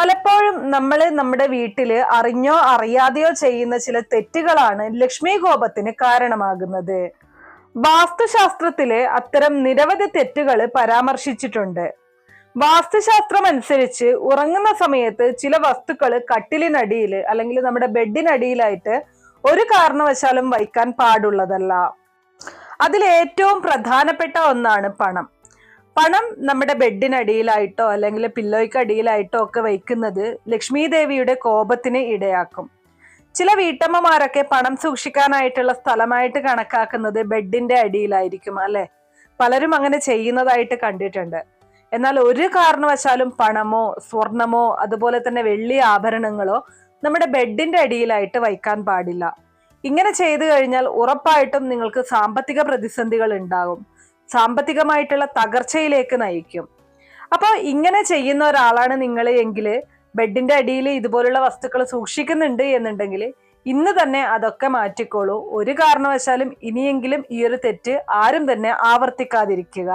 പലപ്പോഴും നമ്മൾ നമ്മുടെ വീട്ടില് അറിഞ്ഞോ അറിയാതെയോ ചെയ്യുന്ന ചില തെറ്റുകളാണ് ലക്ഷ്മി കോപത്തിന് കാരണമാകുന്നത്. വാസ്തുശാസ്ത്രത്തില് അത്തരം നിരവധി തെറ്റുകൾ പരാമർശിച്ചിട്ടുണ്ട്. വാസ്തുശാസ്ത്രം അനുസരിച്ച് ഉറങ്ങുന്ന സമയത്ത് ചില വസ്തുക്കൾ കട്ടിലിനടിയില് അല്ലെങ്കിൽ നമ്മുടെ ബെഡിനടിയിലായിട്ട് ഒരു കാരണവശാലും വയ്ക്കാൻ പാടുള്ളതല്ല. അതിൽ ഏറ്റവും പ്രധാനപ്പെട്ട ഒന്നാണ് പണം. പണം നമ്മുടെ ബെഡിനടിയിലായിട്ടോ അല്ലെങ്കിൽ പില്ലോയ്ക്ക് അടിയിലായിട്ടോ ഒക്കെ വയ്ക്കുന്നത് ലക്ഷ്മി ദേവിയുടെ കോപത്തിന് ഇടയാക്കും. ചില വീട്ടമ്മമാരൊക്കെ പണം സൂക്ഷിക്കാനായിട്ടുള്ള സ്ഥലമായിട്ട് കണക്കാക്കുന്നത് ബെഡിന്റെ അടിയിലായിരിക്കും അല്ലെ. പലരും അങ്ങനെ ചെയ്യുന്നതായിട്ട് കണ്ടിട്ടുണ്ട്. എന്നാൽ ഒരു കാരണവശാലും പണമോ സ്വർണമോ അതുപോലെ തന്നെ വെള്ളി ആഭരണങ്ങളോ നമ്മുടെ ബെഡിന്റെ അടിയിലായിട്ട് വയ്ക്കാൻ പാടില്ല. ഇങ്ങനെ ചെയ്തു കഴിഞ്ഞാൽ ഉറപ്പായിട്ടും നിങ്ങൾക്ക് സാമ്പത്തിക പ്രതിസന്ധികൾ ഉണ്ടാകും, സാമ്പത്തികമായിട്ടുള്ള തകർച്ചയിലേക്ക് നയിക്കും. അപ്പോൾ ഇങ്ങനെ ചെയ്യുന്ന ഒരാളാണ് നിങ്ങൾ എങ്കിൽ, ബെഡിന്റെ അടിയിൽ ഇതുപോലുള്ള വസ്തുക്കൾ സൂക്ഷിക്കുന്നുണ്ട് എന്നുണ്ടെങ്കിൽ ഇന്ന് തന്നെ അതൊക്കെ മാറ്റിക്കോളൂ. ഒരു കാരണവശാലും ഇനിയെങ്കിലും ഈ ഒരു തെറ്റ് ആരും തന്നെ ആവർത്തിക്കാതിരിക്കുക.